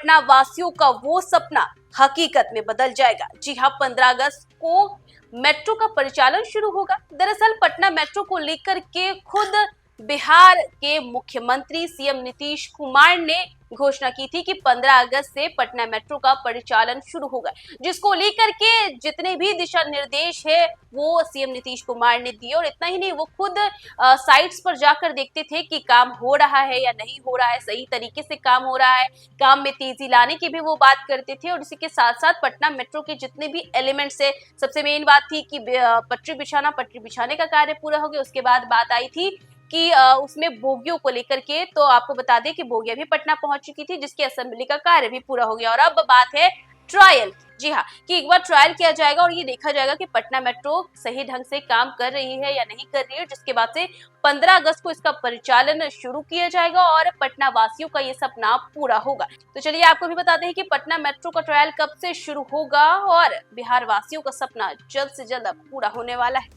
पटना वासियों का वो सपना हकीकत में बदल जाएगा। जी हां, 15 अगस्त को मेट्रो का परिचालन शुरू होगा। दरअसल पटना मेट्रो को लेकर के खुद बिहार के मुख्यमंत्री सीएम नीतीश कुमार ने घोषणा की थी कि 15 अगस्त से पटना मेट्रो का परिचालन शुरू होगा, जिसको लेकर के जितने भी दिशा निर्देश है वो सीएम नीतीश कुमार ने दिए। और इतना ही नहीं, वो खुद साइट्स पर जाकर देखते थे कि काम हो रहा है या नहीं हो रहा है, सही तरीके से काम हो रहा है, काम में तेजी लाने की भी वो बात करते थे। और इसी के साथ साथ पटना मेट्रो के जितने भी एलिमेंट्स है, सबसे मेन बात थी कि पटरी बिछाने का कार्य पूरा हो गया। उसके बाद बात आई थी कि उसमें बोगियों को लेकर के, तो आपको बता दें कि बोगियां भी पटना पहुंच चुकी थी, जिसकी असेंबली का कार्य भी पूरा हो गया। और अब बात है ट्रायल, जी हाँ, कि एक बार ट्रायल किया जाएगा और ये देखा जाएगा कि पटना मेट्रो सही ढंग से काम कर रही है या नहीं कर रही है, जिसके बाद से 15 अगस्त को इसका परिचालन शुरू किया जाएगा और पटना वासियों का ये सपना पूरा होगा। तो चलिए आपको भी बताते हैं कि पटना मेट्रो का ट्रायल कब से शुरू होगा और बिहार वासियों का सपना जल्द से जल्द पूरा होने वाला है।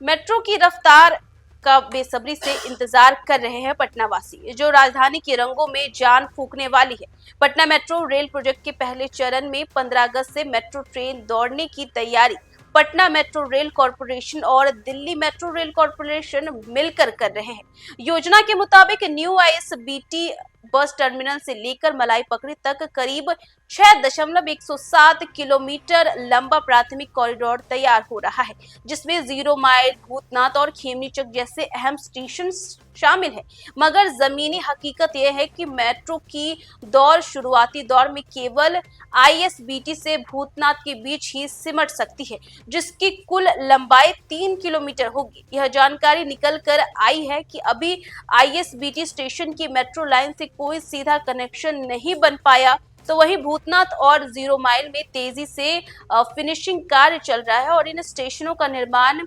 मेट्रो की रफ्तार का बेसब्री से इंतजार कर रहे हैं पटना वासी, जो राजधानी के रंगों में जान फूंकने वाली है। पटना मेट्रो रेल प्रोजेक्ट के पहले चरण में 15 अगस्त से मेट्रो ट्रेन दौड़ने की तैयारी पटना मेट्रो रेल कॉरपोरेशन और दिल्ली मेट्रो रेल कॉरपोरेशन मिलकर कर रहे हैं। योजना के मुताबिक न्यू आईएसबीटी बस टर्मिनल से लेकर मलाई पकड़ी तक करीब 6.107 किलोमीटर लंबा प्राथमिक कॉरिडोर तैयार हो रहा है, जिसमें 0 माइल, भूतनाथ और खेमनीचक जैसे अहम स्टेशन शामिल है। मगर जमीनी हकीकत यह है कि मेट्रो की शुरुआती दौर में केवल आईएसबीटी से भूतनाथ के बीच ही सिमट सकती है, जिसकी कुल लंबाई 3 किलोमीटर होगी। यह जानकारी निकल कर आई है कि अभी आईएसबीटी स्टेशन की मेट्रो लाइन से कोई सीधा कनेक्शन नहीं बन पाया, तो वही भूतनाथ और 0 माइल में तेजी से फिनिशिंग कार्य चल रहा है और इन स्टेशनों का निर्माण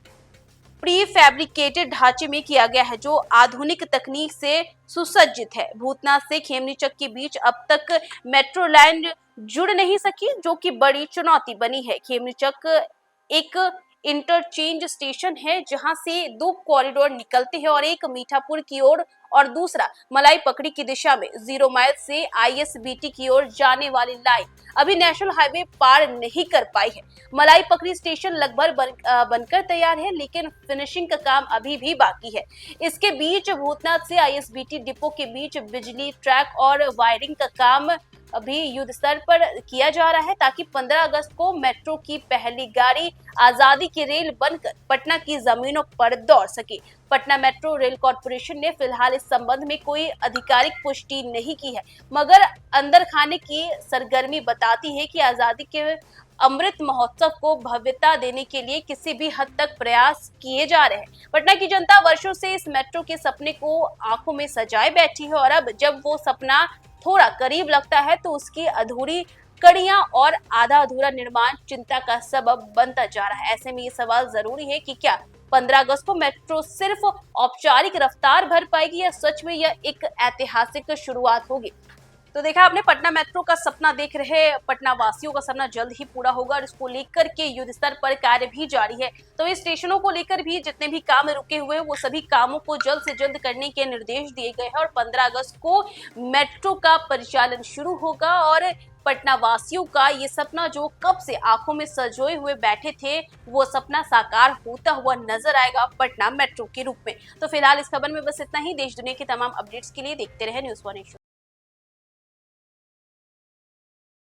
प्री फैब्रिकेटेड ढांचे में किया गया है, जो आधुनिक तकनीक से सुसज्जित है। भूतनाथ से खेमनीचक के बीच अब तक मेट्रो लाइन जुड़ नहीं सकी, जो कि बड़ी चुनौती बनी है। खेमनीचक एक इंटरचेंज स्टेशन है जहां से 2 कॉरिडोर निकलते हैं और एक मीठापुर की ओर और दूसरा मलाई पकड़ी की दिशा में 0 माइल से आईएसबीटी की ओर जाने वाली लाइन अभी नेशनल हाईवे पार नहीं कर पाई है। मलाई पकड़ी स्टेशन लगभग बनकर तैयार है, लेकिन फिनिशिंग का काम अभी भी बाकी है। इसके बीच भूतनाथ से आईएसबीटी डिपो के बीच बिजली ट्रैक और वायरिंग का काम अभी युद्ध स्तर पर किया जा रहा है, ताकि 15 अगस्त को मेट्रो की पहली गाड़ी आजादी की रेल बनकर पटना की जमीनों पर दौड़ सके। पटना मेट्रो रेल कॉरपोरेशन ने फिलहाल इस संबंध में कोई आधिकारिक पुष्टि नहीं की है, मगर अंदर खाने की सरगर्मी बताती है कि आजादी के अमृत महोत्सव को भव्यता देने के लिए किसी भी हद तक प्रयास किए जा रहे हैं। पटना की जनता वर्षों से इस मेट्रो के सपने को आंखों में सजाए बैठी है और अब जब वो सपना थोड़ा करीब लगता है तो उसकी अधूरी कड़ियां और आधा अधूरा निर्माण चिंता का सबब बनता जा रहा है। ऐसे में ये सवाल जरूरी है कि क्या 15 अगस्त को मेट्रो सिर्फ औपचारिक रफ्तार भर पाएगी या सच में यह एक ऐतिहासिक शुरुआत होगी। तो देखा आपने, पटना मेट्रो का सपना देख रहे पटना वासियों का सपना जल्द ही पूरा होगा और इसको लेकर के युद्ध स्तर पर कार्य भी जारी है। तो इस स्टेशनों को लेकर भी जितने भी काम रुके हुए हैं वो सभी कामों को जल्द से जल्द करने के निर्देश दिए गए हैं और 15 अगस्त को मेट्रो का परिचालन शुरू होगा और पटना वासियों का ये सपना जो कब से आंखों में संजोए हुए बैठे थे, वो सपना साकार होता हुआ नजर आएगा पटना मेट्रो के रूप में। तो फिलहाल इस खबर में बस इतना ही। देश दुनिया की तमाम अपडेट्स के लिए देखते रहे न्यूज़ 1।